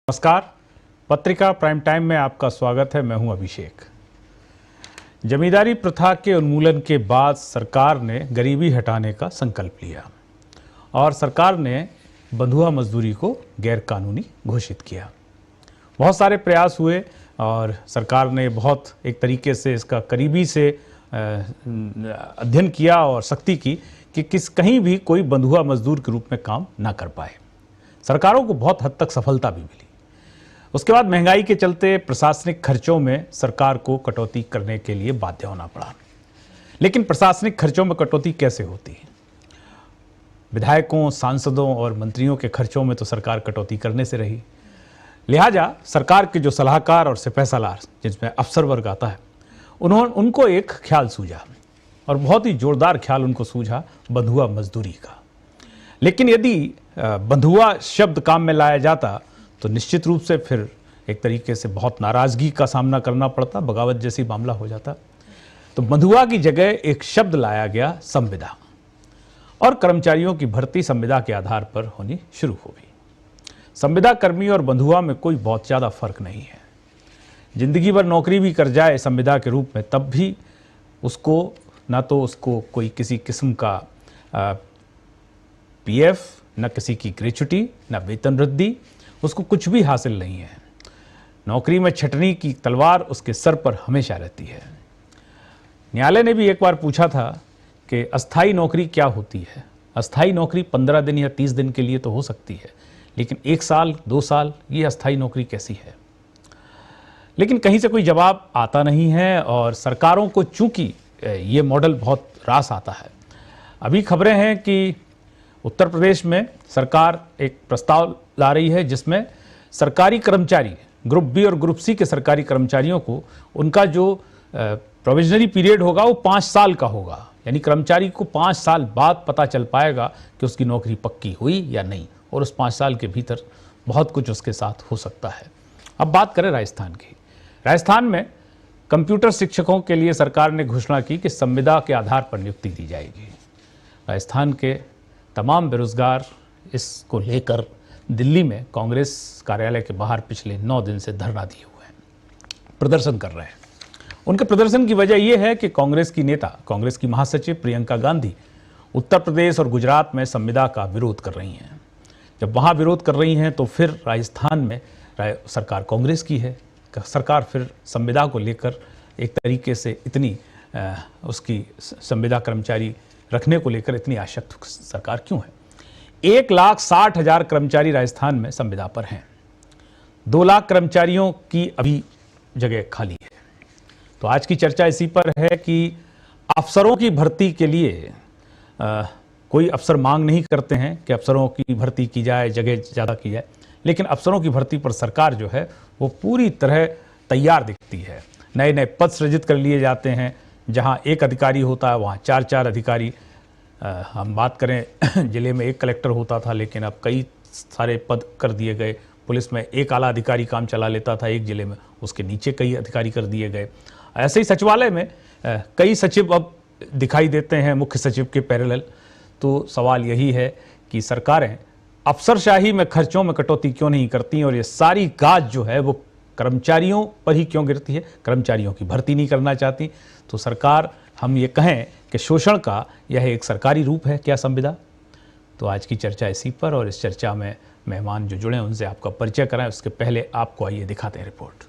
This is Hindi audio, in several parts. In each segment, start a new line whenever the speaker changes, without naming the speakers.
नमस्कार। पत्रिका प्राइम टाइम में आपका स्वागत है। मैं हूं अभिषेक। जमींदारी प्रथा के उन्मूलन के बाद सरकार ने गरीबी हटाने का संकल्प लिया और सरकार ने बंधुआ मजदूरी को गैर कानूनी घोषित किया। बहुत सारे प्रयास हुए और सरकार ने बहुत एक तरीके से इसका करीबी से अध्ययन किया और सख्ती की कि कहीं भी कोई बंधुआ मजदूर के रूप में काम ना कर पाए। सरकारों को बहुत हद तक सफलता भी मिली। उसके बाद महंगाई के चलते प्रशासनिक खर्चों में सरकार को कटौती करने के लिए बाध्य होना पड़ा। लेकिन प्रशासनिक खर्चों में कटौती कैसे होती है? विधायकों, सांसदों और मंत्रियों के खर्चों में तो सरकार कटौती करने से रही। लिहाजा सरकार के जो सलाहकार और सिपहसालार, जिसमें अफसर वर्ग आता है, उनको एक ख्याल सूझा और बहुत ही जोरदार ख्याल उनको सूझा बंधुआ मजदूरी का। लेकिन यदि बंधुआ शब्द काम में लाया जाता तो निश्चित रूप से फिर एक तरीके से बहुत नाराजगी का सामना करना पड़ता, बगावत जैसी मामला हो जाता। तो बंधुआ की जगह एक शब्द लाया गया संविदा, और कर्मचारियों की भर्ती संविदा के आधार पर होनी शुरू हो गई। संविदा कर्मी और बंधुआ में कोई बहुत ज़्यादा फर्क नहीं है। जिंदगी भर नौकरी भी कर जाए संविदा के रूप में, तब भी उसको ना तो उसको कोई किसी किस्म का पीएफ, न किसी की ग्रेच्युटी, न वेतन वृद्धि, उसको कुछ भी हासिल नहीं है। नौकरी में छटनी की तलवार उसके सर पर हमेशा रहती है। न्यायालय ने भी एक बार पूछा था कि अस्थाई नौकरी क्या होती है। अस्थाई नौकरी 15 दिन या 30 दिन के लिए तो हो सकती है, लेकिन 1 साल 2 साल ये अस्थाई नौकरी कैसी है? लेकिन कहीं से कोई जवाब आता नहीं है और सरकारों को चूंकि ये मॉडल बहुत रास आता है। अभी खबरें हैं कि उत्तर प्रदेश में सरकार एक प्रस्ताव ला रही है जिसमें सरकारी कर्मचारी, ग्रुप बी और ग्रुप सी के सरकारी कर्मचारियों को उनका जो प्रोविजनरी पीरियड होगा वो 5 साल का होगा। यानी कर्मचारी को 5 साल बाद पता चल पाएगा कि उसकी नौकरी पक्की हुई या नहीं, और उस 5 साल के भीतर बहुत कुछ उसके साथ हो सकता है। अब बात करें राजस्थान की। राजस्थान में कंप्यूटर शिक्षकों के लिए सरकार ने घोषणा की कि संविदा के आधार पर नियुक्ति दी जाएगी। राजस्थान के तमाम बेरोजगार इसको लेकर दिल्ली में कांग्रेस कार्यालय के बाहर पिछले 9 दिन से धरना दिए हुए हैं, प्रदर्शन कर रहे हैं। उनके प्रदर्शन की वजह यह है कि कांग्रेस की नेता, कांग्रेस की महासचिव प्रियंका गांधी उत्तर प्रदेश और गुजरात में संविदा का विरोध कर रही हैं। जब वहाँ विरोध कर रही हैं तो फिर राजस्थान में सरकार कांग्रेस की है। सरकार फिर संविदा को लेकर एक तरीके से इतनी उसकी संविदा कर्मचारी रखने को लेकर इतनी आसक्त सरकार क्यों है? 1,60,000 कर्मचारी राजस्थान में संविदा पर हैं। 2 लाख कर्मचारियों की अभी जगह खाली है। तो आज की चर्चा इसी पर है कि अफसरों की भर्ती के लिए कोई अफसर मांग नहीं करते हैं कि अफसरों की भर्ती की जाए, जगह ज़्यादा की जाए, लेकिन अफसरों की भर्ती पर सरकार जो है वो पूरी तरह तैयार दिखती है। नए नए पद सृजित कर लिए जाते हैं। जहां एक अधिकारी होता है वहां 4-4 अधिकारी। हम बात करें जिले में 1 कलेक्टर होता था, लेकिन अब कई सारे पद कर दिए गए। पुलिस में 1 आला अधिकारी काम चला लेता था एक जिले में, उसके नीचे कई अधिकारी कर दिए गए। ऐसे ही सचिवालय में कई सचिव अब दिखाई देते हैं मुख्य सचिव के पैरेलल। तो सवाल यही है कि सरकारें अफसरशाही में खर्चों में कटौती क्यों नहीं करती, और ये सारी गाज जो है वो कर्मचारियों पर ही क्यों गिरती है? कर्मचारियों की भर्ती नहीं करना चाहती। तो सरकार, हम ये कहें कि शोषण का यह एक सरकारी रूप है क्या संविदा? तो आज की चर्चा इसी पर, और इस चर्चा में मेहमान जो जुड़े हैं उनसे आपका परिचय कराएं। उसके पहले आपको आइए दिखाते हैं रिपोर्ट।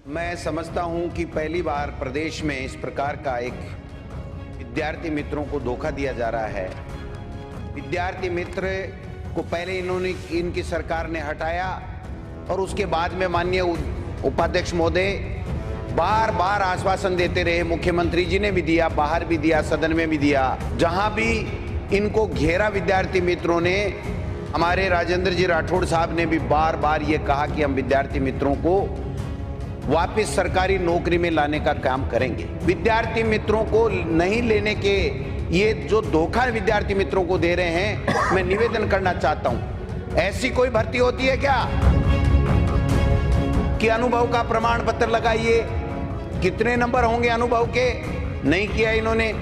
मैं समझता हूं कि पहली बार प्रदेश में इस प्रकार का एक विद्यार्थी मित्रों को धोखा दिया जा रहा है। विद्यार्थी मित्र को पहले इनकी सरकार ने हटाया और उसके बाद में माननीय उपाध्यक्ष महोदय बार बार आश्वासन देते रहे। मुख्यमंत्री जी ने भी दिया, बाहर भी दिया, सदन में भी दिया। जहां भी इनको घेरा विद्यार्थी मित्रों ने, हमारे राजेंद्र जी राठौड़ साहब ने भी बार बार ये कहा कि हम विद्यार्थी मित्रों को वापस सरकारी नौकरी में लाने का काम करेंगे। विद्यार्थी मित्रों को नहीं लेने के ये जो धोखा विद्यार्थी मित्रों को दे रहे हैं, मैं निवेदन करना चाहता हूं, ऐसी कोई भर्ती होती है क्या कि अनुभव का प्रमाण पत्र लगाइए, कितने नंबर होंगे अनुभव के? नहीं किया इन्होंने।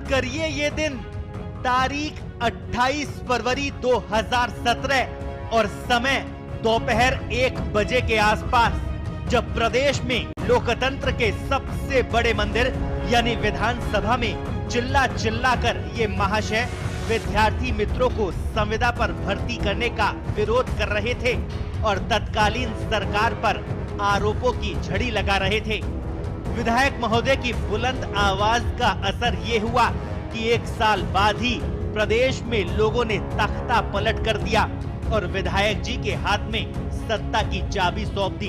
करिए ये दिन, तारीख 28 फरवरी 2017 और समय दोपहर 1 बजे के आसपास, जब प्रदेश में लोकतंत्र के सबसे बड़े मंदिर यानी विधानसभा में चिल्ला चिल्ला कर ये महाशय विद्यार्थी मित्रों को संविदा पर भर्ती करने का विरोध कर रहे थे और तत्कालीन सरकार पर आरोपों की झड़ी लगा रहे थे। विधायक महोदय की बुलंद आवाज का असर ये हुआ कि 1 साल बाद ही प्रदेश में लोगों ने तख्ता पलट कर दिया और विधायक जी के हाथ में सत्ता की चाबी सौंप दी।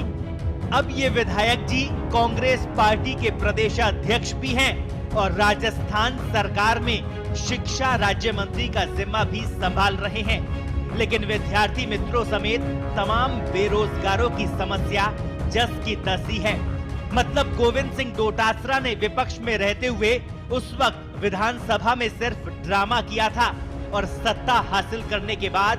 अब ये विधायक जी कांग्रेस पार्टी के प्रदेशाध्यक्ष भी हैं और राजस्थान सरकार में शिक्षा राज्य मंत्री का जिम्मा भी संभाल रहे हैं। लेकिन विद्यार्थी मित्रों समेत तमाम बेरोजगारों की समस्या जस की तस ही है। मतलब गोविंद सिंह डोटासरा ने विपक्ष में रहते हुए उस वक्त विधानसभा में सिर्फ ड्रामा किया था और सत्ता हासिल करने के बाद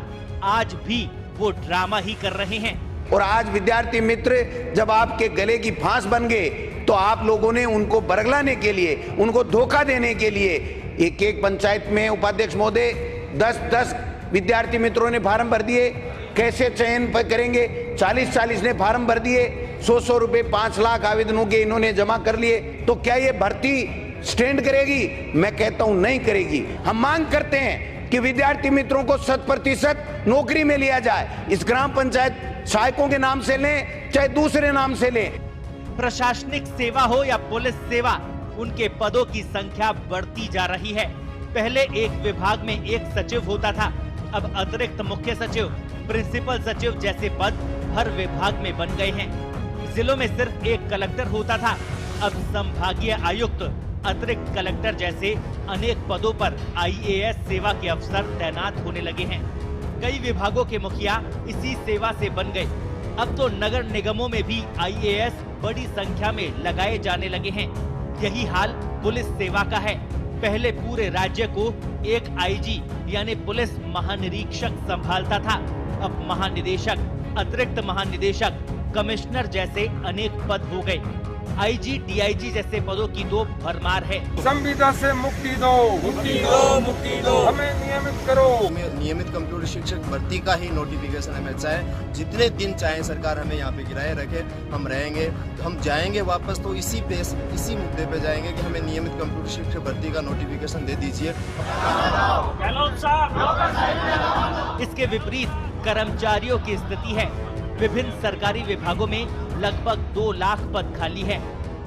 आज भी वो ड्रामा ही कर रहे हैं।
और आज विद्यार्थी मित्र जब आपके गले की फांस बन गए तो आप लोगों ने उनको बरगलाने के लिए, उनको धोखा देने के लिए एक पंचायत में उपाध्यक्ष महोदय 10-10 विद्यार्थी मित्रों ने फार्म भर दिए। कैसे चयन पर करेंगे? 40-40 ने फार्म भर दिए। 100 रुपए 5 लाख आवेदनों के इन्होंने जमा कर लिए। तो क्या ये भर्ती स्टैंड करेगी? मैं कहता हूं नहीं करेगी। हम मांग करते हैं कि विद्यार्थी मित्रों को 100% नौकरी में लिया जाए। इस ग्राम पंचायत सहायकों के नाम से लें चाहे दूसरे नाम से लें।
प्रशासनिक सेवा हो या पुलिस सेवा, उनके पदों की संख्या बढ़ती जा रही है। पहले एक विभाग में एक सचिव होता था, अब अतिरिक्त मुख्य सचिव, प्रिंसिपल सचिव जैसे पद हर विभाग में बन गए हैं। जिलों में सिर्फ एक कलेक्टर होता था, अब संभागीय आयुक्त, अतिरिक्त कलेक्टर जैसे अनेक पदों पर IAS सेवा के अफसर तैनात होने लगे हैं। कई विभागों के मुखिया इसी सेवा से बन गए। अब तो नगर निगमों में भी IAS बड़ी संख्या में लगाए जाने लगे हैं। यही हाल पुलिस सेवा का है। पहले पूरे राज्य को एक IG यानी पुलिस महानिरीक्षक संभालता था, अब महानिदेशक, अतिरिक्त महानिदेशक, कमिश्नर जैसे अनेक पद हो गए। IG, DIG जैसे पदों की तो भरमार है।
संविदा से मुक्ति दो, मुक्ति दो, मुक्ति दो, हमें नियमित करो।
नियमित कंप्यूटर शिक्षक भर्ती का ही नोटिफिकेशन हमें चाहे, जितने दिन चाहे सरकार हमें यहाँ पे किराए रखे, हम रहेंगे। हम जाएंगे वापस तो इसी मुद्दे पे जाएंगे कि हमें नियमित कंप्यूटर शिक्षक भर्ती का नोटिफिकेशन दे दीजिए।
इसके विपरीत कर्मचारियों की स्थिति है। विभिन्न सरकारी विभागों में लगभग 2 लाख पद खाली है।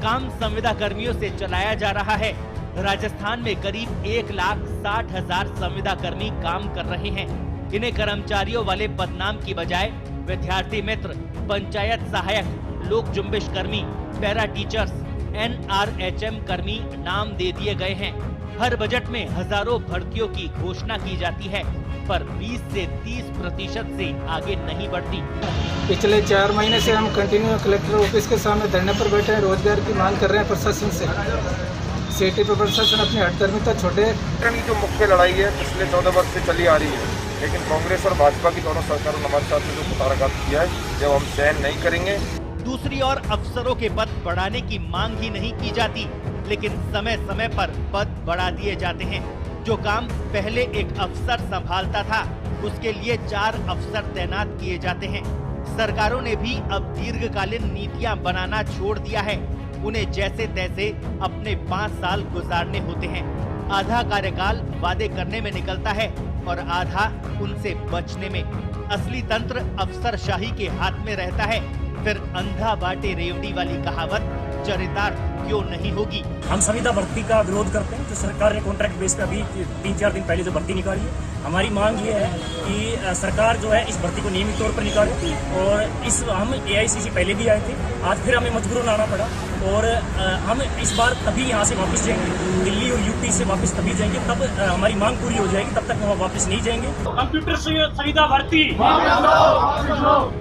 काम संविदा कर्मियों से चलाया जा रहा है। राजस्थान में करीब 1,60,000 संविदा कर्मी काम कर रहे हैं। इन्हें कर्मचारियों वाले पदनाम की बजाय विद्यार्थी मित्र, पंचायत सहायक, लोक जुम्बिश कर्मी, पैरा टीचर्स, NRHM कर्मी नाम दे दिए गए हैं। हर बजट में हजारों भर्तियों की घोषणा की जाती है, पर 20 से 30% से आगे नहीं बढ़ती।
पिछले 4 महीने से हम कंटिन्यू कलेक्टर ऑफिस के सामने धरने पर बैठे हैं, रोजगार की मांग कर रहे हैं प्रशासन से। सिटी पर प्रशासन अपनी हठधर्मिता छोड़े।
जो मुख्य लड़ाई है पिछले 14 वर्ष से चली आ रही है, लेकिन कांग्रेस और भाजपा की दोनों सरकारों ने हमारे साथ जो मुतारकात किया है, जब हम सहन नहीं करेंगे।
दूसरी ओर अफसरों के पद बढ़ाने की मांग ही नहीं की जाती, लेकिन समय समय पर पद बढ़ा दिए जाते हैं। जो काम पहले एक अफसर संभालता था, उसके लिए 4 अफसर तैनात किए जाते हैं। सरकारों ने भी अब दीर्घकालीन नीतियां बनाना छोड़ दिया है। उन्हें जैसे तैसे अपने 5 साल गुजारने होते हैं। आधा कार्यकाल वादे करने में निकलता है और आधा उनसे बचने में। असली तंत्र अफसरशाही के हाथ में रहता है। फिर अंधा बाटे रेवड़ी वाली कहावत चरितार्थ क्यों नहीं होगी।
हम संविदा भर्ती का विरोध करते हैं। जो सरकार ने कॉन्ट्रैक्ट बेस पे अभी 3-4 दिन पहले जो भर्ती निकाली है, हमारी मांग ये है कि सरकार जो है इस भर्ती को नियमित तौर पर निकाले। और हम AICC पहले भी आए थे, आज फिर हमें मजबूरन आना पड़ा और हम इस बार तभी यहाँ से वापस जाएंगे। दिल्ली और UP से वापस तभी जाएंगे, तब हमारी मांग पूरी हो जाएगी, तब तक हम वापस नहीं जाएंगे। कंप्यूटर संविदा भर्ती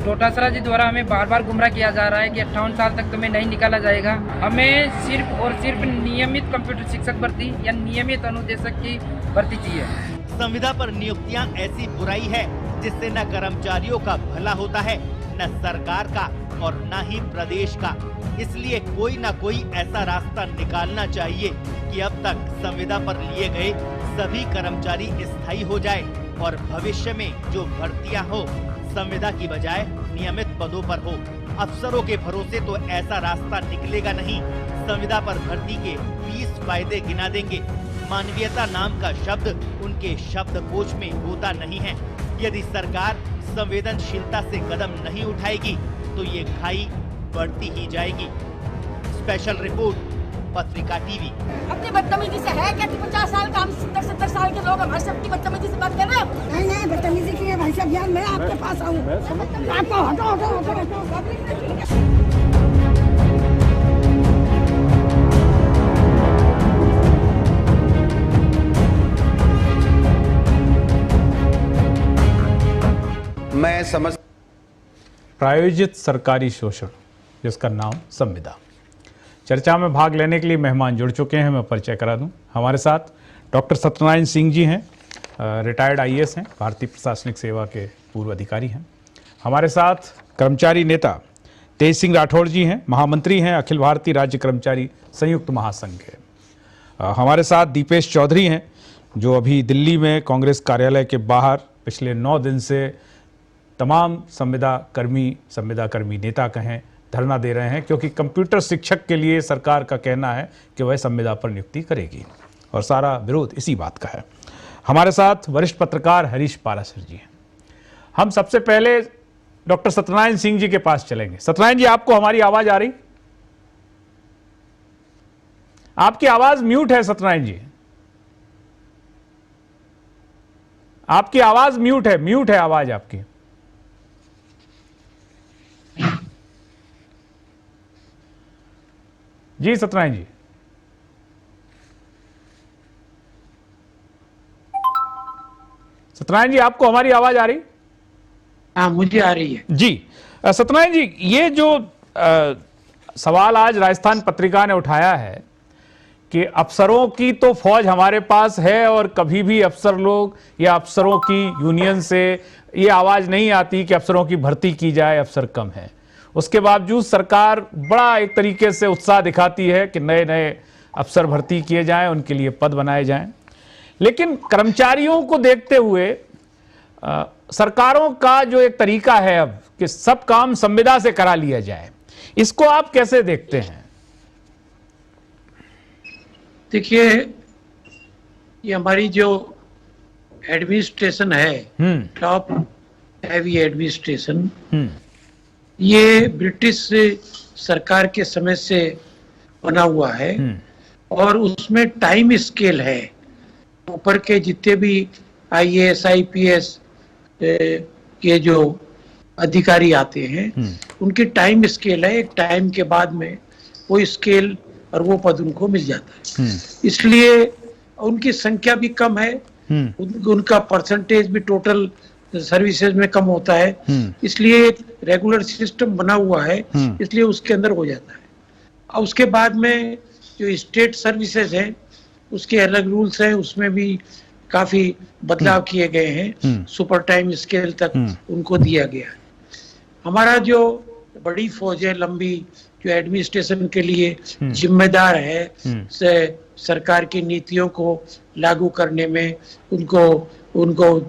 डोटासरा जी द्वारा हमें बार बार गुमराह किया जा रहा है कि 58 साल तक तुम्हें नहीं निकाला जाएगा। हमें सिर्फ और सिर्फ नियमित कंप्यूटर शिक्षक भर्ती या नियमित अनुदेशक की भर्ती चाहिए।
संविदा पर नियुक्तियां ऐसी बुराई है जिससे न कर्मचारियों का भला होता है, न सरकार का और न ही प्रदेश का। इसलिए कोई न कोई ऐसा रास्ता निकालना चाहिए कि अब तक संविदा पर लिए गए सभी कर्मचारी स्थायी हो जाए और भविष्य में जो भर्तियां हो संविदा की बजाय नियमित पदों पर हो। अफसरों के भरोसे तो ऐसा रास्ता निकलेगा नहीं। संविदा पर भर्ती के 20 फायदे गिना देंगे। मानवीयता नाम का शब्द उनके शब्दकोश में होता नहीं है। यदि सरकार संवेदनशीलता से कदम नहीं उठाएगी तो ये खाई बढ़ती ही जाएगी। स्पेशल रिपोर्ट, पत्रिका टीवी।
अपनी बदतमीजी से है क्या कि 50 साल का हम 70 साल के लोग हमारे सबकी बदतमीजी से बात कर रहे हो? नहीं बदतमीजी की है भाई साहब, यार मैं आपके पास आऊँ आपको हटो पब्लिक ने की है।
मैं समझ
प्रायोजित सरकारी शोषण, जिसका नाम संविदा। चर्चा में भाग लेने के लिए मेहमान जुड़ चुके हैं। मैं परिचय करा दूं। हमारे साथ डॉक्टर सत्यनारायण सिंह जी हैं, रिटायर्ड आईएएस हैं, भारतीय प्रशासनिक सेवा के पूर्व अधिकारी हैं। हमारे साथ कर्मचारी नेता तेज सिंह राठौड़ जी हैं, महामंत्री हैं, अखिल भारतीय राज्य कर्मचारी संयुक्त महासंघ के। हमारे साथ दीपेश चौधरी हैं, जो अभी दिल्ली में कांग्रेस कार्यालय के बाहर पिछले 9 दिन से तमाम संविदा कर्मी नेता कहें धरना दे रहे हैं, क्योंकि कंप्यूटर शिक्षक के लिए सरकार का कहना है कि वह संविदा पर नियुक्ति करेगी और सारा विरोध इसी बात का है। हमारे साथ वरिष्ठ पत्रकार हरीश पाराशर जी हैं। हम सबसे पहले डॉक्टर सत्यनारायण सिंह जी के पास चलेंगे। सत्यनारायण जी, आपको हमारी आवाज आ रही? आपकी आवाज म्यूट है सत्यनारायण जी, आपकी आवाज म्यूट है आवाज आपकी। जी सत्यनारायण जी, सत्यनारायण जी, आपको हमारी आवाज आ रही?
हाँ, मुझे आ रही है
जी। सत्यनारायण जी, ये जो सवाल आज राजस्थान पत्रिका ने उठाया है कि अफसरों की तो फौज हमारे पास है और कभी भी अफसर लोग या अफसरों की यूनियन से ये आवाज नहीं आती कि अफसरों की भर्ती की जाए, अफसर कम है। उसके बावजूद सरकार बड़ा एक तरीके से उत्साह दिखाती है कि नए नए अफसर भर्ती किए जाएं, उनके लिए पद बनाए जाएं। लेकिन कर्मचारियों को देखते हुए सरकारों का जो एक तरीका है अब कि सब काम संविदा से करा लिया जाए, इसको आप कैसे देखते हैं?
देखिए, ये हमारी जो एडमिनिस्ट्रेशन है, टॉप हैवी एडमिनिस्ट्रेशन, ये ब्रिटिश सरकार के समय से बना हुआ है और उसमें टाइम स्केल है। ऊपर के जितने भी आईएएस आईपीएस के जो अधिकारी आते हैं, उनकी टाइम स्केल है। एक टाइम के बाद में वो स्केल और वो पद उनको मिल जाता है। इसलिए उनकी संख्या भी कम है, उनका परसेंटेज भी टोटल सर्विसेज में कम होता है। इसलिए एक रेगुलर सिस्टम बना हुआ है, इसलिए उसके अंदर हो जाता है। और उसके बाद में जो स्टेट सर्विसेज हैं, उसके अलग रूल्स हैं, उसमें भी काफी बदलाव किए गए हैं। सुपर टाइम स्केल तक उनको दिया गया है। हमारा जो बड़ी फौज है लंबी, जो एडमिनिस्ट्रेशन के लिए जिम्मेदार है सरकार की नीतियों को लागू करने में, उनको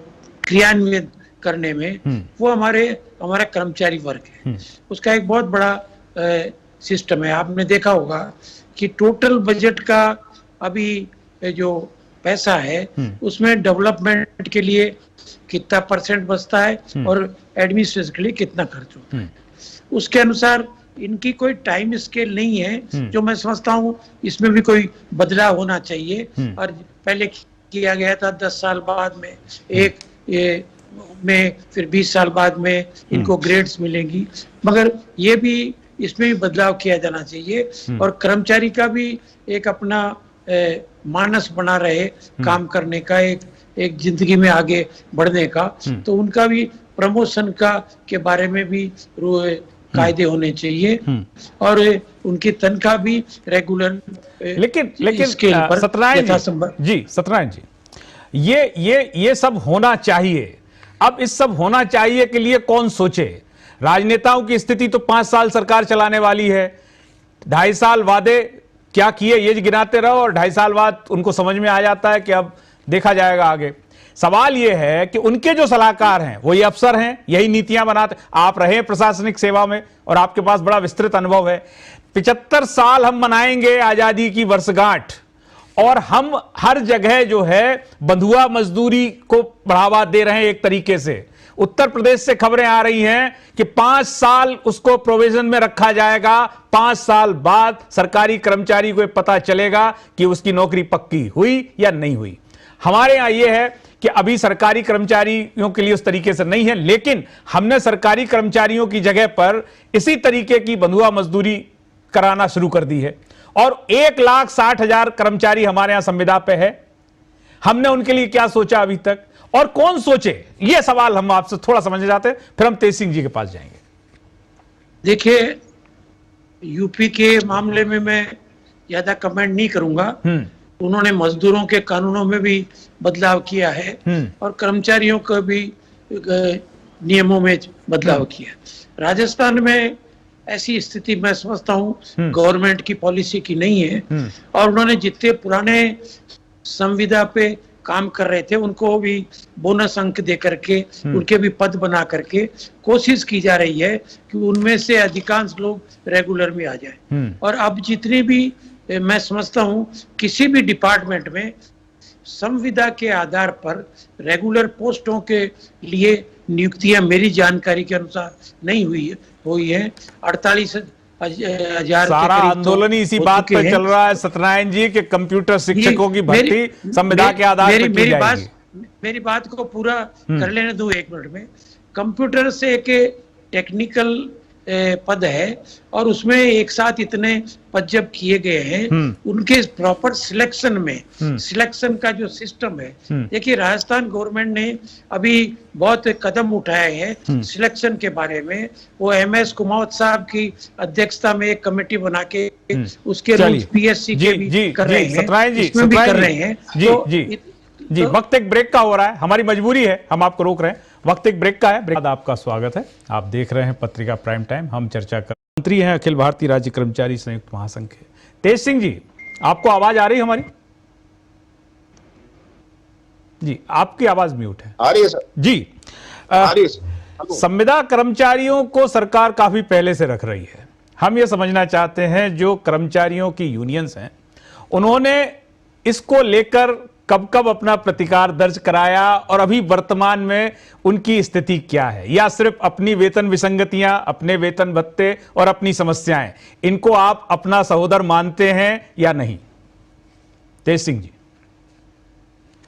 क्रियान्वित करने में, वो हमारा कर्मचारी वर्ग है। उसका एक बहुत बड़ा सिस्टम है। आपने देखा होगा कि टोटल बजट का अभी जो पैसा है उसमें डेवलपमेंट के लिए कितना % बचता है और एडमिनिस्ट्रेशन के लिए कितना खर्च होता है, उसके अनुसार इनकी कोई टाइम स्केल नहीं है। जो मैं समझता हूँ इसमें भी कोई बदलाव होना चाहिए। और पहले किया गया था 10 साल बाद में फिर 20 साल बाद में इनको ग्रेड्स मिलेंगी, मगर ये भी इसमें भी बदलाव किया जाना चाहिए और कर्मचारी का भी एक अपना मानस बना रहे काम करने का, एक जिंदगी में आगे बढ़ने का। तो उनका भी प्रमोशन के बारे में भी कायदे होने चाहिए और उनकी तनख्वाह भी रेगुलर
लेकिन
स्केल पर
सत्यनारायण जी, ये सब होना चाहिए। अब इस सब होना चाहिए के लिए कौन सोचे? राजनेताओं की स्थिति तो 5 साल सरकार चलाने वाली है, 2.5 साल वादे क्या किए ये गिनाते रहो और 2.5 साल बाद उनको समझ में आ जाता है कि अब देखा जाएगा आगे। सवाल यह है कि उनके जो सलाहकार हैं वही अफसर हैं, यही नीतियां बनाते। आप रहे प्रशासनिक सेवा में और आपके पास बड़ा विस्तृत अनुभव है। 75 साल हम मनाएंगे आजादी की वर्षगांठ और हम हर जगह जो है बंधुआ मजदूरी को बढ़ावा दे रहे हैं। एक तरीके से उत्तर प्रदेश से खबरें आ रही हैं कि 5 साल उसको प्रोविजन में रखा जाएगा, 5 साल बाद सरकारी कर्मचारी को पता चलेगा कि उसकी नौकरी पक्की हुई या नहीं हुई। हमारे यहां यह है कि अभी सरकारी कर्मचारियों के लिए उस तरीके से नहीं है, लेकिन हमने सरकारी कर्मचारियों की जगह पर इसी तरीके की बंधुआ मजदूरी कराना शुरू कर दी है और 1,60,000 कर्मचारी हमारे यहां संविदा पे है। हमने उनके लिए क्या सोचा अभी तक और कौन सोचे, यह सवाल हम आपसे थोड़ा समझना चाहते हैं, फिर हम तेज सिंह जी के पास जाएंगे।
देखिए, यूपी के मामले में मैं ज्यादा कमेंट नहीं करूंगा। उन्होंने मजदूरों के कानूनों में भी बदलाव किया है और कर्मचारियों को भी नियमों में बदलाव किया। राजस्थान में ऐसी स्थिति मैं समझता हूँ गवर्नमेंट की पॉलिसी की नहीं है और उन्होंने जितने पुराने संविदा पे काम कर रहे थे उनको भी बोनस अंक दे करके उनके भी पद बना करके कोशिश की जा रही है कि उनमें से अधिकांश लोग रेगुलर में आ जाए। और अब जितनी भी मैं समझता हूं किसी भी डिपार्टमेंट में संविदा के आधार पर रेगुलर पोस्टों के लिए नियुक्तियां मेरी जानकारी के अनुसार नहीं हुई है। 48,000
सारा आंदोलन ही इसी बात पर चल रहा है सत्यनारायण जी के कंप्यूटर शिक्षकों की भर्ती संविदा के आधार पर की जाएगी।
मेरी बात को पूरा कर लेने दो 1 मिनट में। कंप्यूटर से एक टेक्निकल पद है और उसमें एक साथ इतने पद जब किए गए हैं उनके प्रॉपर सिलेक्शन में सिलेक्शन का जो सिस्टम है, देखिए राजस्थान गवर्नमेंट ने अभी बहुत कदम उठाए हैं सिलेक्शन के बारे में। वो MS कुमावत साहब की अध्यक्षता में एक कमेटी बना के उसके रूल्स PSC के भी कर रहे हैं, इसमें भी कर रहे हैं।
जी वक्त एक ब्रेक का हो रहा है, हमारी मजबूरी है, हम आपको रोक रहे हैं। वक्त एक ब्रेक का है। ब्रेक बाद आपका स्वागत है। आप देख रहे हैं पत्रिका प्राइम टाइम। हम चर्चा कर मंत्री हैं अखिल भारतीय राज्य कर्मचारी संयुक्त महासंघ के तेज सिंह जी। आपको आवाज आ रही है हमारी? जी आपकी आवाज म्यूट है।
आ रही है सर
जी।
आ रही है।
संविदा कर्मचारियों को सरकार काफी पहले से रख रही है। हम ये समझना चाहते हैं जो कर्मचारियों की यूनियंस हैं उन्होंने इसको लेकर कब कब अपना प्रतिकार दर्ज कराया और अभी वर्तमान में उनकी स्थिति क्या है, या सिर्फ अपनी वेतन विसंगतियां, अपने वेतन भत्ते और अपनी समस्याएं, इनको आप अपना सहोदर मानते हैं या नहीं? तेज सिंह जी।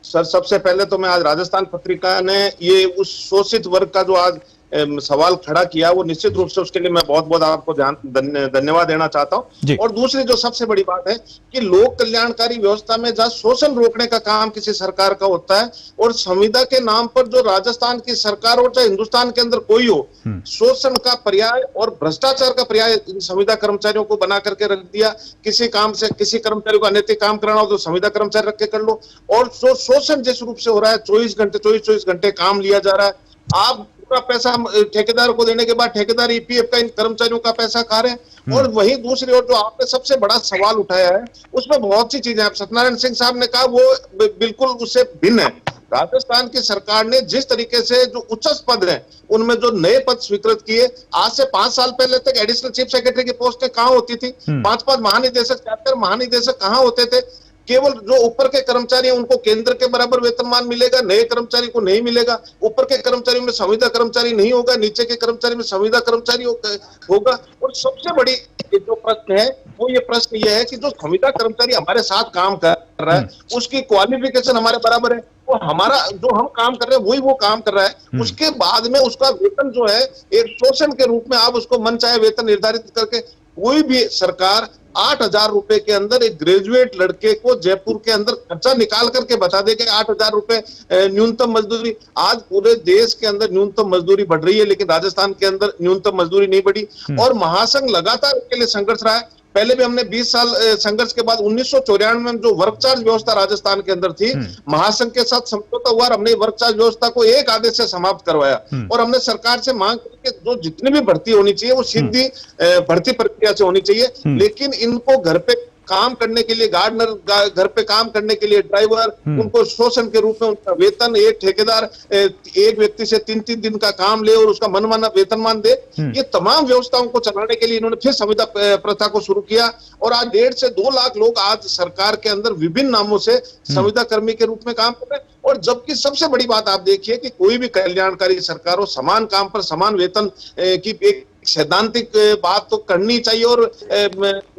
सर सबसे पहले तो मैं आज राजस्थान पत्रिका ने ये उस शोषित वर्ग का जो आज सवाल खड़ा किया वो निश्चित रूप से उसके लिए मैं बहुत बहुत आपको धन्यवाद देना चाहता हूं। और दूसरी जो सबसे बड़ी बात है कि लोक कल्याणकारी व्यवस्था में जहां शोषण रोकने का काम किसी सरकार का होता है और संविदा के नाम पर जो राजस्थान की सरकार हो चाहे हिंदुस्तान के अंदर कोई हो, शोषण का पर्याय और भ्रष्टाचार का पर्याय इन संविदा कर्मचारियों को बना करके रख दिया। किसी काम से किसी कर्मचारी को अनैतिक काम कराना हो तो संविदा कर्मचारी रख के कर लो। और जो शोषण जिस रूप से हो रहा है 24 घंटे काम लिया जा रहा है, आप पूरा पैसा ठेकेदार को देने के बाद ठेकेदार EPF का इन कर्मचारियों का पैसा खा रहे हैं। और वहीं दूसरी ओर जो आपने सबसे बड़ा सवाल उठाया है उसमें बहुत सी चीजें सत्यनारायण सिंह साहब ने कहा वो बिल्कुल उससे भिन्न है। राजस्थान की सरकार ने जिस तरीके से जो उच्च पद है उनमें जो नए पद स्वीकृत किए, आज से 5 साल पहले तक एडिशनल चीफ सेक्रेटरी की पोस्टें कहां होती थी? 5 महानिदेशक, 4 महानिदेशक कहां होते थे? केवल जो ऊपर के कर्मचारी हैं उनको केंद्र के बराबर वेतनमान मिलेगा, नए कर्मचारी को नहीं मिलेगा। ऊपर के कर्मचारी में संविदा कर्मचारी नहीं होगा, नीचे के कर्मचारी में संविदा कर्मचारी होगा। और सबसे बड़ी जो प्रश्न है वो ये प्रश्न ये है कि जो संविदा कर्मचारी हमारे साथ काम कर रहा है उसकी क्वालिफिकेशन हमारे बराबर है, वो हमारा जो हम काम कर रहे हैं वही वो काम कर रहा है। उसके बाद में उसका वेतन जो है एक शोषण के रूप में आप उसको मनचाहे वेतन निर्धारित करके कोई भी सरकार 8,000 रुपए के अंदर एक ग्रेजुएट लड़के को जयपुर के अंदर खर्चा निकाल करके बता दे कि 8,000 रुपए न्यूनतम मजदूरी। आज पूरे देश के अंदर न्यूनतम मजदूरी बढ़ रही है लेकिन राजस्थान के अंदर न्यूनतम मजदूरी नहीं बढ़ी। और महासंघ लगातार इसके लिए संघर्ष रहा है। पहले भी हमने 20 साल संघर्ष के बाद 1994 में जो वर्क चार्ज व्यवस्था राजस्थान के अंदर थी, महासंघ के साथ समझौता हुआ, हमने वर्क चार्ज व्यवस्था को एक आदेश से समाप्त करवाया और हमने सरकार से मांग की कि जो जितनी भी भर्ती होनी चाहिए वो सीधी भर्ती प्रक्रिया से होनी चाहिए। लेकिन इनको घर पे काम करने के लिए गार्डनर, घर पे काम करने के लिए ड्राइवर, उनको शोषण के रूप में उनका वेतन, एक ठेकेदार एक व्यक्ति से 3-3 दिन का काम ले और उसका मनमाना वेतनमान दे, ये तमाम व्यवस्थाओं को चलाने के लिए इन्होंने फिर संविदा प्रथा को शुरू किया। और आज 1.5 से 2 लाख लोग आज सरकार के अंदर विभिन्न नामों से संविदा कर्मी के रूप में काम कर रहे हैं। और जबकि सबसे बड़ी बात आप देखिए कि कोई भी कल्याणकारी सरकार हो, समान काम पर समान वेतन की एक सैद्धांतिक बात तो करनी चाहिए और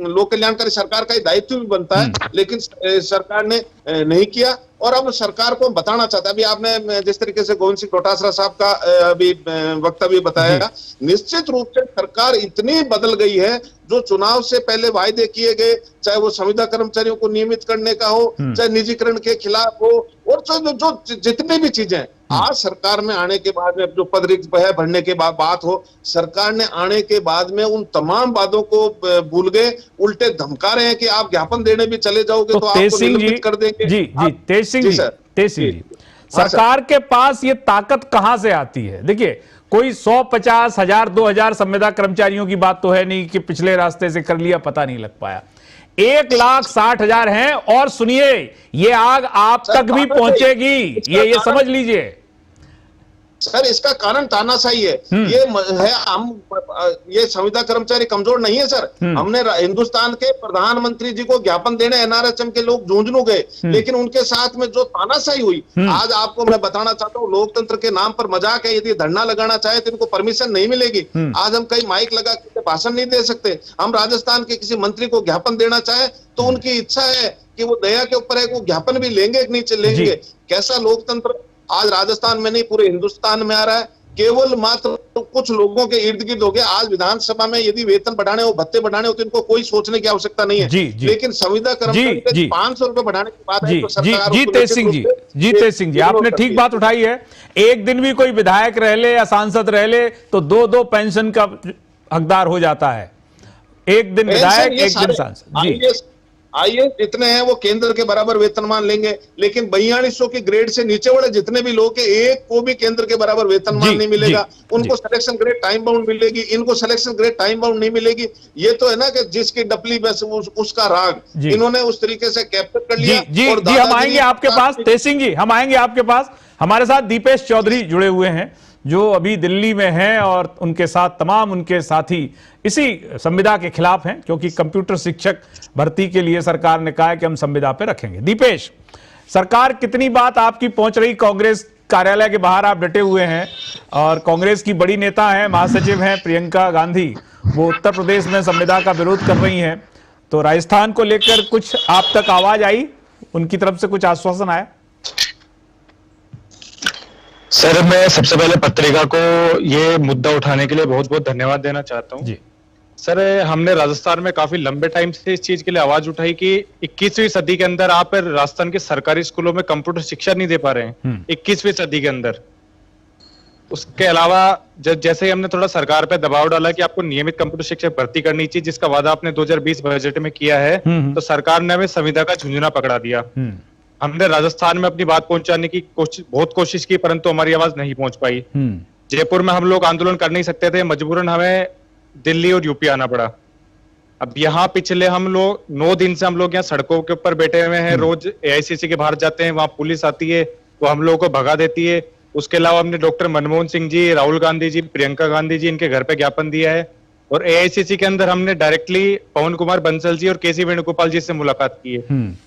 लोक कल्याणकारी सरकार का दायित्व भी बनता है, लेकिन सरकार ने नहीं किया। और अब सरकार को बताना चाहता है, अभी आपने जिस तरीके से गोविंद सिंह डोटासरा साहब का अभी वक्तव्य बताया, निश्चित रूप से सरकार इतनी बदल गई है, जो चुनाव से पहले वायदे किए गए, चाहे वो संविदा कर्मचारियों को नियमित करने का हो, चाहे निजीकरण के खिलाफ हो, और जो जितनी भी चीजें आज सरकार में आने के बाद में, जो पद रिक्त भरने के बाद बात हो, सरकार ने आने के बाद में उन तमाम वादों को भूल गए, उल्टे धमका रहे हैं कि आप ज्ञापन देने भी चले जाओगे तो आपको निलंबित कर देंगे।
तेज सिंह जी, सरकार के पास ये ताकत कहां से आती है? देखिए, कोई 100, 50, 1000, 2000 संविदा कर्मचारियों की बात तो है नहीं कि पिछले रास्ते से कर लिया, पता नहीं लग पाया। 1,60,000 हैं। और सुनिए, ये आग आप तक भी पहुंचेगी, ये समझ लीजिए
सर। इसका कारण तानाशाही है। ये संविदा कर्मचारी कमजोर नहीं है सर। हमने हिंदुस्तान के प्रधानमंत्री जी को ज्ञापन देने एनआरएचएम के लोग झुंझुनू गए, लेकिन उनके साथ में जो तानाशाही हुई, आज आपको मैं बताना चाहता हूँ, लोकतंत्र के नाम पर मजाक है। यदि धरना लगाना चाहे तो इनको परमिशन नहीं मिलेगी। आज हम कहीं माइक लगा के भाषण नहीं दे सकते। हम राजस्थान के किसी मंत्री को ज्ञापन देना चाहे तो उनकी इच्छा है कि वो दया के ऊपर है, वो ज्ञापन भी लेंगे कि नहीं लेंगे। कैसा लोकतंत्र आज राजस्थान में नहीं पूरे हिंदुस्तान में आ रहा है। केवल मात्र कुछ लोगों के इर्द गिर्द हो गया। आज विधानसभा में यदि वेतन बढ़ाने हो, भत्ते बढ़ाने हो, तो इनको कोई सोचने की आवश्यकता नहीं है। लेकिन संविदा कर्मचारी 500 रुपए बढ़ाने की बात है तो सरकार
तेज सिंह जी, आपने ठीक बात उठाई है। एक दिन भी कोई विधायक रह ले या सांसद रह ले तो 2-2 पेंशन का हकदार हो जाता है। एक दिन विधायक, एक दिन सांसद। जी,
आइए, जितने हैं वो केंद्र के बराबर वेतनमान लेंगे, लेकिन 4200 की ग्रेड से नीचे वाले जितने भी लोग हैं, एक को भी केंद्र के बराबर वेतनमान नहीं मिलेगा। उनको सिलेक्शन ग्रेड टाइम बाउंड मिलेगी, इनको सिलेक्शन ग्रेड टाइम बाउंड नहीं मिलेगी। ये तो है ना कि जिसकी डपली बस उसका राग, इन्होंने उस तरीके से कैप्चर कर लिया।
जी, हम आएंगे आपके पास, तेज सिंह जी, हम आएंगे आपके पास। हमारे साथ दीपेश चौधरी जुड़े हुए हैं, जो अभी दिल्ली में हैं, और उनके साथ तमाम उनके साथी इसी संविदा के खिलाफ हैं, क्योंकि कंप्यूटर शिक्षक भर्ती के लिए सरकार ने कहा है कि हम संविदा पे रखेंगे। दीपेश, सरकार कितनी बात आपकी पहुंच रही? कांग्रेस कार्यालय के बाहर आप डटे हुए हैं, और कांग्रेस की बड़ी नेता हैं, महासचिव हैं प्रियंका गांधी, वो उत्तर प्रदेश में संविदा का विरोध कर रही हैं। तो राजस्थान को लेकर कुछ आप तक आवाज आई, उनकी तरफ से कुछ आश्वासन आया?
सर, मैं सबसे पहले पत्रिका को ये मुद्दा उठाने के लिए बहुत बहुत धन्यवाद देना चाहता हूँ। सर, हमने राजस्थान में काफी लंबे टाइम से इस चीज के लिए आवाज उठाई कि 21वीं सदी के अंदर आप राजस्थान के सरकारी स्कूलों में कंप्यूटर शिक्षा नहीं दे पा रहे हैं 21वीं सदी के अंदर। उसके अलावा जैसे ही हमने थोड़ा सरकार पे दबाव डाला कि आपको नियमित कंप्यूटर शिक्षक भर्ती करनी चाहिए, जिसका वादा आपने 2020 बजट में किया है, तो सरकार ने हमें संविदा का झुंझुना पकड़ा दिया। हमने राजस्थान में अपनी बात पहुंचाने की बहुत कोशिश की, परंतु हमारी आवाज नहीं पहुंच पाई। जयपुर में हम लोग आंदोलन कर नहीं सकते थे, मजबूरन हमें दिल्ली और यूपी आना पड़ा। अब यहाँ पिछले हम लोग 9 दिन से हम लोग यहाँ सड़कों के ऊपर बैठे हुए हैं। रोज AICC के बाहर जाते हैं, वहां पुलिस आती है, वो हम लोगों को भगा देती है। उसके अलावा हमने डॉक्टर मनमोहन सिंह जी, राहुल गांधी जी, प्रियंका गांधी जी, इनके घर पे ज्ञापन दिया है। और AICC के अंदर हमने डायरेक्टली पवन कुमार बंसल जी और KC वेणुगोपाल जी से मुलाकात की है,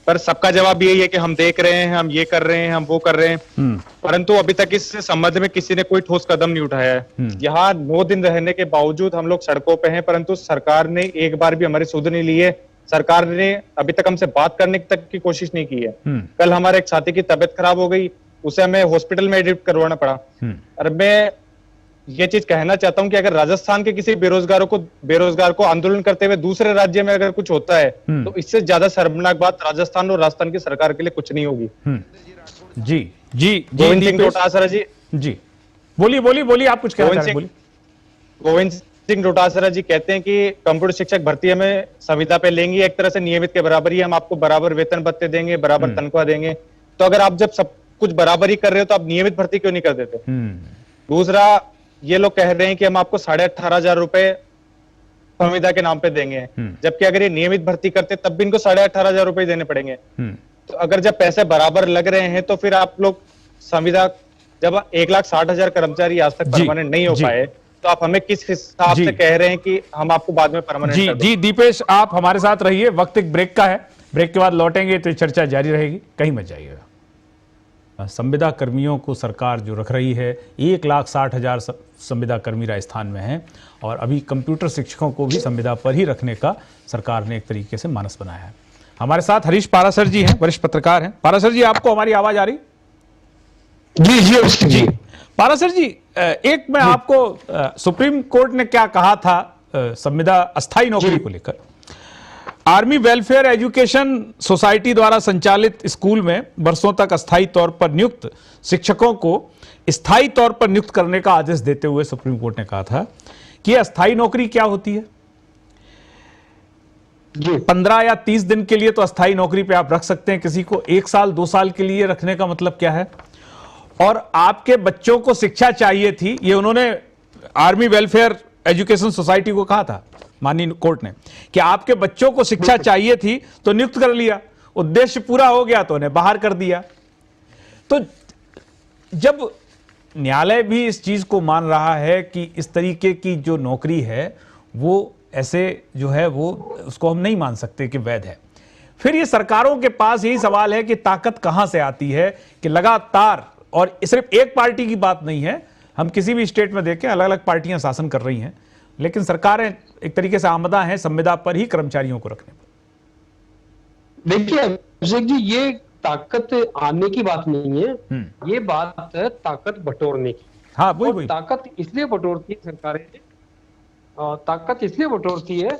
पर सबका जवाब यही है कि हम देख रहे हैं, हम ये कर रहे हैं, हम वो कर रहे हैं, परंतु अभी तक इस संबंध में किसी ने कोई ठोस कदम नहीं उठाया है। यहाँ 9 दिन रहने के बावजूद हम लोग सड़कों पे हैं, परंतु सरकार ने एक बार भी हमारी सुध नहीं ली है। सरकार ने अभी तक हमसे बात करने तक की कोशिश नहीं की है। कल हमारे एक साथी की तबीयत खराब हो गई, उसे हमें हॉस्पिटल में एडमिट करवाना पड़ा। और मैं ये चीज कहना चाहता हूं कि अगर राजस्थान के किसी बेरोजगार को आंदोलन करते हुए दूसरे राज्य में अगर कुछ होता है, तो इससे ज्यादा शर्मनाक बात राजस्थान और राजस्थान की सरकार के लिए कुछ नहीं होगी।
जी,
गोविंद सिंह डोटासरा जी,
बोलिए, आप कुछ कहना चाह रहे हैं?
गोविंद सिंह डोटासरा जी कहते हैं कि कंप्यूटर शिक्षक भर्ती हमें संविदा पे लेंगी, एक तरह से नियमित के बराबर ही, हम आपको बराबर वेतन भत्ते देंगे, बराबर तनख्वाह देंगे। तो अगर आप जब सब कुछ बराबर ही कर रहे हो तो आप नियमित भर्ती क्यों नहीं कर देते? दूसरा, ये लोग कह रहे हैं कि हम आपको 18,500 रुपए संविदा के नाम पे देंगे, जबकि अगर ये नियमित भर्ती करते तब भी इनको 18,500 रुपए देने पड़ेंगे। तो अगर जब पैसे बराबर लग रहे हैं तो फिर आप लोग संविदा, जब 1,60,000 कर्मचारी आज तक परमानेंट नहीं हो पाए, तो आप हमें किस हिसाब से कह रहे हैं कि हम आपको बाद में परमानेंट कर दें?
जी दीपेश, आप हमारे साथ रहिए, वक्त एक ब्रेक का है, ब्रेक के बाद लौटेंगे तो चर्चा जारी रहेगी, कहीं मत जाइएगा। संविदा कर्मियों को सरकार जो रख रही है, 1,60,000 संविदा कर्मी राजस्थान में हैं, और अभी कंप्यूटर शिक्षकों को भी संविदा पर ही रखने का सरकार ने एक तरीके से मानस बनाया है। हमारे साथ हरीश पारासर जी हैं, वरिष्ठ पत्रकार हैं। पारासर जी, आपको हमारी आवाज आ रही? जी पारासर जी, एक मैं आपको, सुप्रीम कोर्ट ने क्या कहा था संविदा अस्थायी नौकरी को लेकर? आर्मी वेलफेयर एजुकेशन सोसाइटी द्वारा संचालित स्कूल में वर्षों तक अस्थायी तौर पर नियुक्त शिक्षकों को स्थायी तौर पर नियुक्त करने का आदेश देते हुए सुप्रीम कोर्ट ने कहा था कि अस्थायी नौकरी क्या होती है। 15 या 30 दिन के लिए तो अस्थायी नौकरी पे आप रख सकते हैं किसी को, 1 साल 2 साल के लिए रखने का मतलब क्या है? और आपके बच्चों को शिक्षा चाहिए थी, ये उन्होंने आर्मी वेलफेयर एजुकेशन सोसाइटी को कहा था माननीय कोर्ट ने, कि आपके बच्चों को शिक्षा चाहिए थी तो नियुक्त कर लिया, उद्देश्य पूरा हो गया तो उन्हें बाहर कर दिया। तो जब न्यायालय भी इस चीज को मान रहा है कि इस तरीके की जो नौकरी है वो ऐसे जो है वो उसको हम नहीं मान सकते कि वैध है, फिर ये सरकारों के पास यही सवाल है कि ताकत कहां से आती है कि लगातार, और सिर्फ एक पार्टी की बात नहीं है, हम किसी भी स्टेट में देखें अलग अलग पार्टियां शासन कर रही हैं, लेकिन सरकारें एक तरीके से आमदा हैं संविदा पर ही कर्मचारियों को रखने पर।
देखिए अभिषेक जी, ये ताकत आने की बात नहीं है, ये बात है ताकत बटोरने की।
हाँ, वही
ताकत इसलिए बटोरती है सरकारें, ताकत इसलिए बटोरती है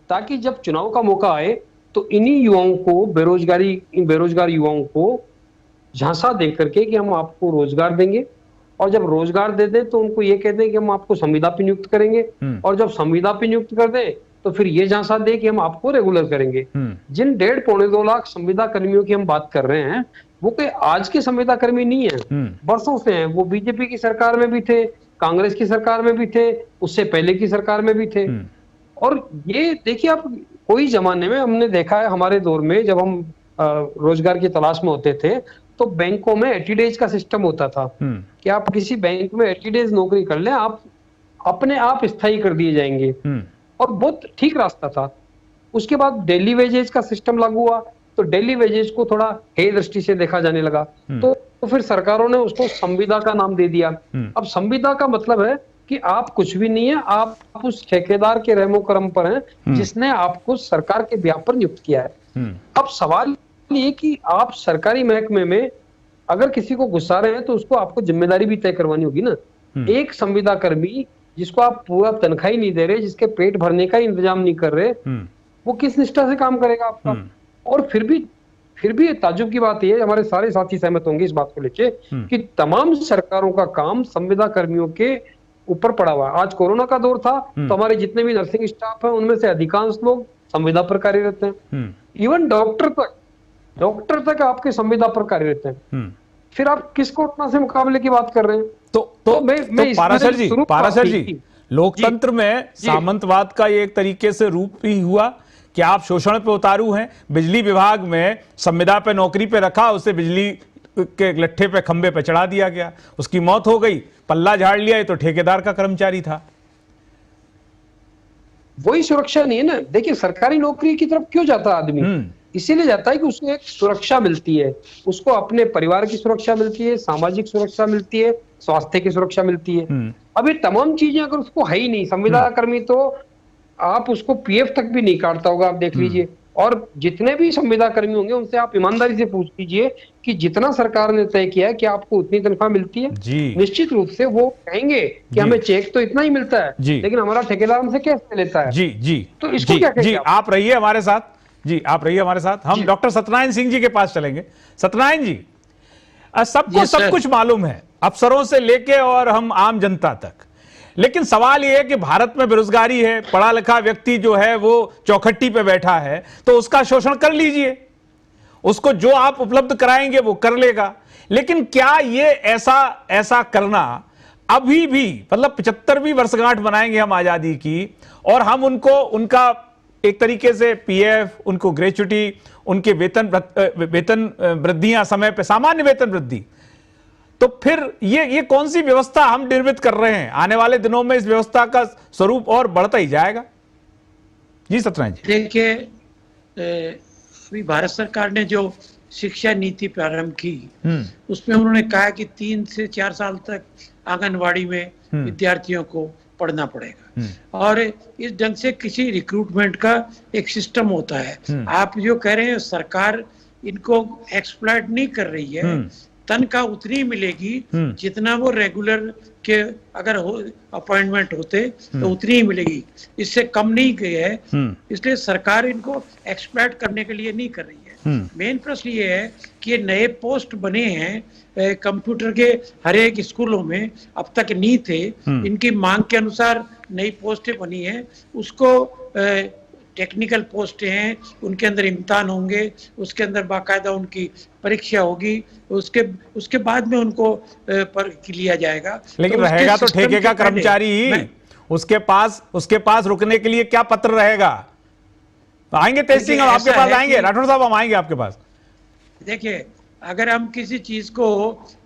ताकि जब चुनाव का मौका आए तो इन्हीं युवाओं को, बेरोजगार युवाओं को झांसा दे करके कि हम आपको रोजगार देंगे, और जब रोजगार दे दें तो उनको ये कहते हैं कि हम आपको संविदा पे नियुक्त करेंगे, और जब संविदा पे नियुक्त कर दें तो फिर ये झांसा दे कि हम आपको रेगुलर करेंगे। जिन 1.5-2 लाख संविदा कर्मियों की हम बात कर रहे हैं, वो कोई आज के संविदा कर्मी नहीं है, वर्षों से हैं। वो बीजेपी की सरकार में भी थे, कांग्रेस की सरकार में भी थे, उससे पहले की सरकार में भी थे। और ये देखिए, आप कोई जमाने में हमने देखा है, हमारे दौर में जब हम रोजगार की तलाश में होते थे तो बैंकों में 80 डेज का सिस्टम होता था कि आप किसी बैंक में 80 डेज नौकरी कर लें, आप अपने आप स्थायी कर दिए जाएंगे, और बहुत ठीक रास्ता था। उसके बाद डेली वेजेज का सिस्टम लागू हुआ, तो डेली वेजेज को थोड़ा हे दृष्टि से देखा जाने लगा, तो फिर सरकारों ने उसको संविदा का नाम दे दिया। अब संविदा का मतलब है कि आप कुछ भी नहीं है, आप उस ठेकेदार के रहमो करम पर हैं जिसने आपको सरकार के ब्याह पर नियुक्त किया है। अब सवाल ये कि आप सरकारी महकमे में अगर किसी को घुसा रहे हैं तो उसको आपको जिम्मेदारी भी तय करवानी होगी ना। एक संविदा कर्मी जिसको आप पूरा तनख्वाह ही नहीं दे रहे, जिसके पेट भरने का इंतजाम नहीं कर रहे, वो किस निष्ठा से काम करेगा आपका? और फिर भी ताज्जुब की बात यह है, हमारे सारे साथी सहमत होंगे इस बात को लेके, कि तमाम सरकारों का काम संविदा कर्मियों के ऊपर पड़ा हुआ है। आज कोरोना का दौर था तो हमारे जितने भी नर्सिंग स्टाफ है उनमें से अधिकांश लोग संविदा पर कार्यरत हैं। इवन डॉक्टर तक आपके संविदा पर कार्यरत हैं। फिर आप किस कोरोना से मुकाबले की बात कर रहे हैं?
तो पारासर जी, लोकतंत्र में सामंतवाद का ये एक तरीके से रूप ही हुआ कि आप शोषण पे उतारू हैं। बिजली विभाग में संविदा पे नौकरी पे रखा, उसे बिजली के लट्ठे पे खंबे पे चढ़ा दिया गया, उसकी मौत हो गई, पल्ला झाड़ लिया, ये तो ठेकेदार का कर्मचारी था।
वही सुरक्षा नहीं है ना। देखिए, सरकारी नौकरी की तरफ क्यों जाता है आदमी? इसीलिए जाता है कि उसको एक सुरक्षा मिलती है, उसको अपने परिवार की सुरक्षा मिलती है, सामाजिक सुरक्षा मिलती है, स्वास्थ्य की सुरक्षा मिलती है। अब ये तमाम चीजें अगर उसको है ही नहीं, संविदा कर्मी तो आप उसको पीएफ तक भी नहीं काटता होगा, आप देख लीजिए। और जितने भी संविदा कर्मी होंगे उनसे आप ईमानदारी से पूछ लीजिए कि जितना सरकार ने तय किया है कि आपको उतनी तनख्वाह मिलती है। निश्चित रूप से वो कहेंगे कि हमें चेक तो इतना ही मिलता है, लेकिन हमारा ठेकेदार हमसे कैसे लेता है। तो इसको क्या कहेंगे?
आप रहिए हमारे साथ, जी आप रहिए हमारे साथ। हम डॉक्टर सत्यनारायण सिंह जी के पास चलेंगे। सत्यनारायण जी, सबको सब कुछ मालूम है, अफसरों से लेके और हम आम जनता तक, लेकिन सवाल यह है कि भारत में बेरोजगारी है, पढ़ा लिखा व्यक्ति जो है वो चौखट्टी पे बैठा है, तो उसका शोषण कर लीजिए, उसको जो आप उपलब्ध कराएंगे वो कर लेगा। लेकिन क्या ये ऐसा करना अभी भी मतलब 75वीं वर्षगांठ बनाएंगे हम आजादी की, और हम उनको उनका एक तरीके से पीएफ, उनको ग्रेच्युटी, उनके वेतन वृद्धियां समय पे, सामान्य वेतन वृद्धि, तो फिर ये कौन सी व्यवस्था हम निर्मित कर रहे हैं? आने वाले दिनों में इस व्यवस्था का स्वरूप और बढ़ता ही जाएगा। जी सत्यनारायण जी।
देखिए, अभी भारत सरकार ने जो शिक्षा नीति प्रारंभ की, उसमें उन्होंने कहा कि 3 से 4 साल तक आंगनवाड़ी में विद्यार्थियों को पढ़ना पड़ेगा, और इस ढंग से किसी रिक्रूटमेंट का एक सिस्टम होता है। आप जो कह रहे हैं सरकार इनको एक्सप्लॉइट नहीं कर रही है, तनख्वाह उतनी मिलेगी जितना वो रेगुलर के अगर अपॉइंटमेंट होते तो उतनी ही मिलेगी, इससे कम नहीं गई है। इसलिए सरकार इनको एक्सप्लॉइट करने के लिए नहीं कर रही है। मेन प्रश्न ये है कि ये नए पोस्ट बने हैं कंप्यूटर के हर एक स्कूलों में, अब तक नहीं थे। इनकी मांग के अनुसार नई पोस्टें बनी हैं, उसको टेक्निकल पोस्टें हैं, उनके अंदर इम्तिहान होंगे, उसके अंदर बाकायदा उनकी परीक्षा होगी, उसके बाद में उनको पर लिया जाएगा।
लेकिन तो रहेगा तो ठेके का कर्मचारी ही, उसके पास रुकने के लिए क्या पत्र रहेगा? आएंगे तेज सिंह, हम आपके पास आएंगे, राठौड़ साहब हम आएंगे आपके पास।
देखिए, अगर हम किसी चीज को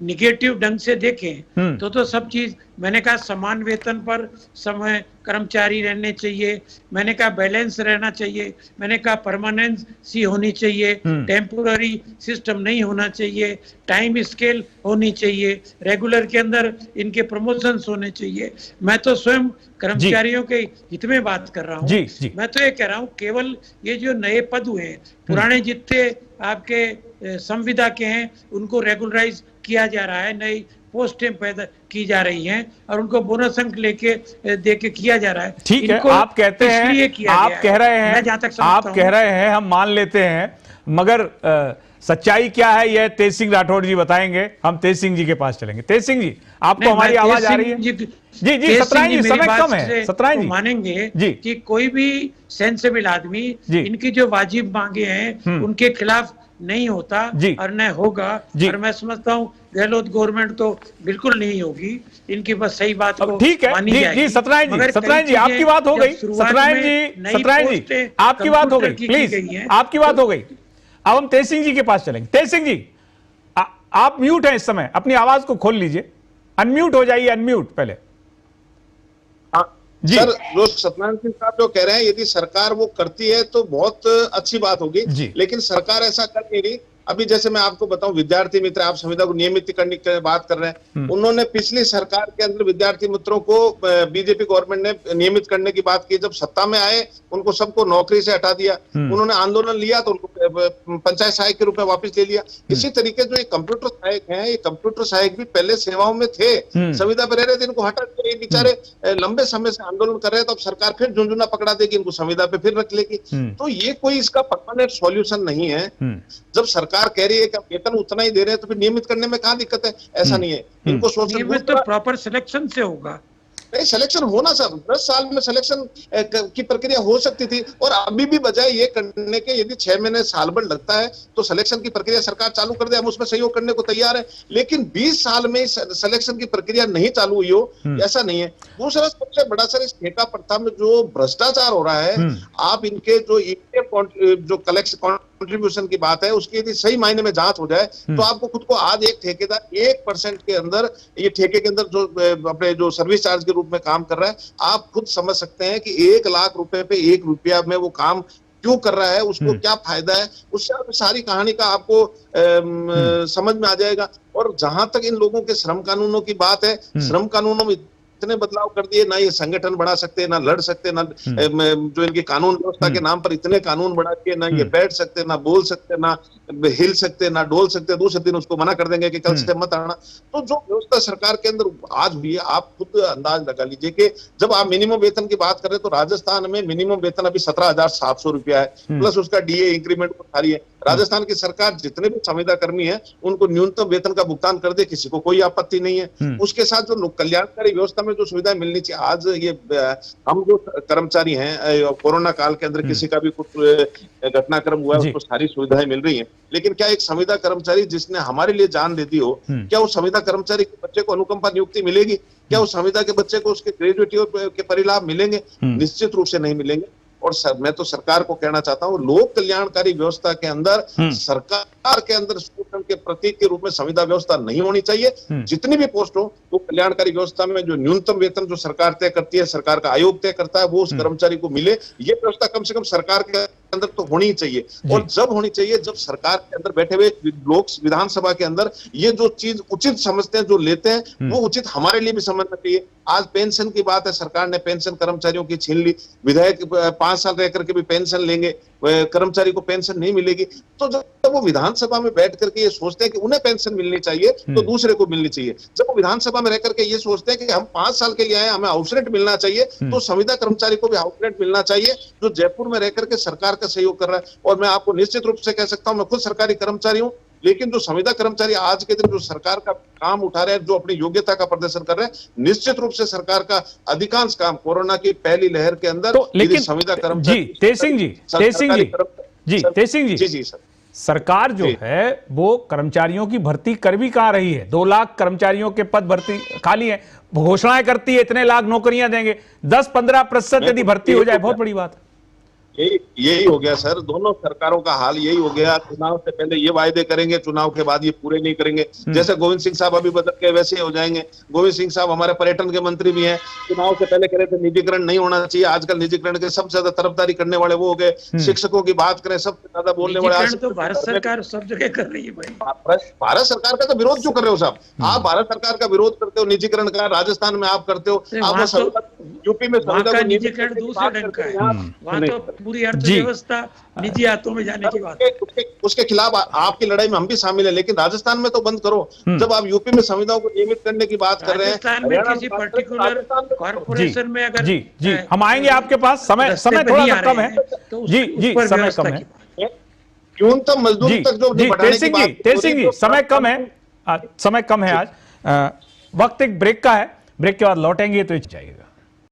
निगेटिव ढंग से देखें तो सब चीज, मैंने कहा समान वेतन पर समय कर्मचारी रहने चाहिए, मैंने कहा बैलेंस रहना चाहिए, मैंने कहा परमानेंसी होनी चाहिए, टेम्पोररी सिस्टम नहीं होना चाहिए, टाइम स्केल होनी चाहिए, रेगुलर के अंदर इनके प्रमोशंस होने चाहिए। मैं तो स्वयं कर्मचारियों के हित में बात कर रहा हूँ। मैं तो ये कह रहा हूँ केवल ये जो नए पद हुए हैं, पुराने जितने आपके संविदा के हैं उनको रेगुलराइज किया जा रहा है, नई पोस्टें पैदा की जा रही हैं और उनको बोनस अंक लेके देके किया जा रहा है।
ठीक है, आप कहते हैं, आप कह रहे हैं, हम मान लेते हैं, मगर सच्चाई क्या है यह तेज सिंह राठौड़ जी बताएंगे। हम तेज सिंह जी के पास चलेंगे। तेज सिंह जी, आपको हमारी आवाज आ रही है? जी सत्यनारायण जी, समय कम है। सत्यनारायण जी मानेंगे
जी कि कोई भी सेंसिबल आदमी इनकी जो वाजिब मांगे हैं उनके खिलाफ नहीं होता और न होगा, और मैं समझता हूँ गहलोत गवर्नमेंट तो बिल्कुल नहीं होगी, इनकी बस सही बात को मानी जाएगी।
जी सत्यनारायण जी आपकी बात हो गई। सत्यनारायण जी आपकी बात हो गई, प्लीज आपकी बात हो गई। अब हम तेज सिंह जी के पास चलेंगे। तेज सिंह जी, आप म्यूट हैं इस समय, अपनी आवाज को खोल लीजिए, अनम्यूट हो जाइए, अनम्यूट पहले।
सर, जो सत्यनारायण सिंह साहब जो कह रहे हैं, यदि सरकार वो करती है तो बहुत अच्छी बात होगी, लेकिन सरकार ऐसा कर नहीं रही। अभी जैसे मैं आपको बताऊं, विद्यार्थी मित्र, आप संविदा को नियमित करने की बात कर रहे हैं, उन्होंने पिछली सरकार के अंदर विद्यार्थी मित्रों को बीजेपी गवर्नमेंट ने नियमित करने की बात की। जब सत्ता में आए उनको सबको नौकरी से हटा दिया। उन्होंने आंदोलन लिया तो उनको पंचायत सहायक के रूप में वापस ले लिया। इसी तरीके जो ये कंप्यूटर सहायक हैं, ये कंप्यूटर सहायक भी पहले सेवाओं में थे, संविदा पर रह रहे थे, इनको हटा दिया। ये बेचारे लंबे समय से आंदोलन कर रहे हैं, तो अब सरकार फिर झुंझुना पकड़ा देगी, इनको संविदा पे फिर रख लेगी। तो ये कोई इसका परमानेंट सॉल्यूशन नहीं है। जब सरकार कह रही है कि वेतन उतना ही दे रहे हैं तो फिर नियमित करने में कहां दिक्कत है? ऐसा नहीं है, इनको
नियमित तो प्रॉपर सिलेक्शन से होगा।
नहीं, सिलेक्शन होना सर, 10 साल में सिलेक्शन की प्रक्रिया हो सकती थी, और अभी भी बजाय ये करने के यदि 6 महीने साल भर लगता है तो सिलेक्शन की प्रक्रिया सरकार चालू कर दे, हम उसमें सहयोग करने को तैयार है। लेकिन 20 साल में सिलेक्शन की प्रक्रिया नहीं चालू हुई हो, ऐसा नहीं है। दूसरा सबसे बड़ा सर, इस ठेका प्रथा में जो भ्रष्टाचार हो रहा है, आप इनके जो कंट्रीब्यूशन की बात है उसकी यदि सही मायने में जांच हो जाए तो आपको खुद को आज एक ठेकेदार 1% के अंदर, ये ठेके के अंदर जो अपने जो सर्विस चार्ज के रूप में काम कर रहा है, आप खुद समझ सकते हैं कि 1 लाख रुपए पे 1 रुपया में वो काम क्यों कर रहा है, उसको क्या फायदा है, उससे आप सारी कहानी का आपको समझ में आ जाएगा। और जहां तक इन लोगों के श्रम कानूनों की बात है, श्रम कानूनों में इतने बदलाव कर दिए, ना ये संगठन बढ़ा सकते, ना लड़ सकते, ना जो इनकी कानून व्यवस्था के नाम पर इतने कानून बढ़ा के ना ये बैठ सकते, ना बोल सकते, ना हिल सकते, ना डोल सकते, दूसरे दिन उसको मना कर देंगे कि कल से मत आना। तो जो व्यवस्था सरकार के अंदर आज हुई है, आप खुद अंदाज लगा लीजिए कि जब आप मिनिमम वेतन की बात कर रहे हैं तो राजस्थान में मिनिमम वेतन अभी 17,700 रुपया है, प्लस उसका डीए इंक्रीमेंट को रही है। राजस्थान की सरकार जितने भी संविदा कर्मी है उनको न्यूनतम वेतन का भुगतान कर दे, किसी को कोई आपत्ति नहीं है। उसके साथ जो कल्याणकारी व्यवस्था में में जो सुविधाएं मिलनी चाहिए, आज ये हम जो कर्मचारी हैं, कोरोना काल के अंदर किसी का भी कुछ घटनाक्रम हुआ है, उसको सारी सुविधाएं मिल रही हैं, लेकिन क्या एक संविदा कर्मचारी जिसने हमारे लिए जान दे दी हो, क्या उस संविदा कर्मचारी के बच्चे को अनुकंपा नियुक्ति मिलेगी? क्या उस संविदा के बच्चे को उसके ग्रेजुएटी के परिलाभ मिलेंगे? निश्चित रूप से नहीं मिलेंगे। और मैं तो सरकार को कहना चाहता हूं, लोक कल्याणकारी व्यवस्था के अंदर सरकार के अंदर शोषण के प्रतीक के रूप में संविदा व्यवस्था नहीं होनी चाहिए। जितनी भी पोस्ट हो वो कल्याणकारी व्यवस्था में जो न्यूनतम वेतन जो सरकार तय करती है, सरकार का आयोग तय करता है, वो उस कर्मचारी को मिले, ये व्यवस्था कम से कम सरकार के अंदर तो होनी ही चाहिए। और जब होनी चाहिए जब सरकार के अंदर बैठे हुए लोग विधानसभा के अंदर ये जो चीज उचित समझते हैं, जो लेते हैं, वो उचित हमारे लिए भी समझना चाहिए। आज पेंशन की बात है, सरकार ने पेंशन कर्मचारियों की छीन ली, विधायक 5 साल रह करके भी पेंशन लेंगे, कर्मचारी को पेंशन नहीं मिलेगी। तो जब वो विधानसभा में बैठ करके ये सोचते हैं कि उन्हें पेंशन मिलनी चाहिए तो दूसरे को मिलनी चाहिए, जब वो विधानसभा में रह करके ये सोचते हैं कि हम 5 साल के लिए आए, हमें हाउस रेंट मिलना चाहिए, तो संविदा कर्मचारी को भी हाउस रेंट मिलना चाहिए, जो जयपुर में रह करके सरकार का सहयोग कर रहा है। और मैं आपको निश्चित रूप से कह सकता हूं, मैं खुद सरकारी कर्मचारी हूं, लेकिन जो संविदा कर्मचारी आज के दिन जो सरकार का काम उठा रहे हैं, जो अपनी योग्यता का प्रदर्शन कर रहे हैं, निश्चित रूप से सरकार का अधिकांश काम कोरोना की पहली लहर के अंदर
तो लेकिन
संविदा कर्मचारी
जी तेज सिंह जी
सर,
सरकार जो है वो कर्मचारियों की भर्ती कर भी कहां रही है? 2 लाख कर्मचारियों के पद भर्ती खाली है, घोषणाएं करती है इतने लाख नौकरियां देंगे, 10-15% यदि भर्ती हो जाए बहुत बड़ी बात है।
यही हो गया सर, दोनों सरकारों का हाल यही हो गया। चुनाव से पहले ये वायदे करेंगे, चुनाव के बाद ये पूरे नहीं करेंगे। जैसे गोविंद सिंह साहब अभी बदल के वैसे ही हो जाएंगे। गोविंद सिंह साहब हमारे पर्यटन के मंत्री भी हैं, चुनाव से पहले कह रहे थे निजीकरण नहीं होना चाहिए, आजकल निजीकरण के सबसे ज्यादा तरफदारी करने वाले वो हो गए। शिक्षकों की बात करें, सबसे ज्यादा बोलने वाले
तो भारत सरकार सब जगह कर रही है भाई।
भारत सरकार का तो विरोध क्यों कर रहे हो साहब? आप भारत सरकार का विरोध करते हो, निजीकरण का राजस्थान में आप करते हो, यूपी में
निजीकरण दूसरे ढंग का है, वहां तो पूरी अर्थव्यवस्था निजी हाथों में जाने की बात है।
उसके खिलाफ आपकी लड़ाई में हम भी शामिल है, लेकिन राजस्थान में तो बंद करो। जब आप यूपी में संविधाओं को नियमित करने की बात कर रहे हैं,
राजस्थान में किसी पर्टिकुलर कॉर्पोरेशन में अगर
जी हम आएंगे आपके पास, समय थोड़ा सा कम है जी समय कम है,
न्यूनतम मजदूरी तक जो
तेज सिंह जी समय कम है आज। वक्त एक ब्रेक का है, ब्रेक के बाद लौटेंगे तो जाएगा।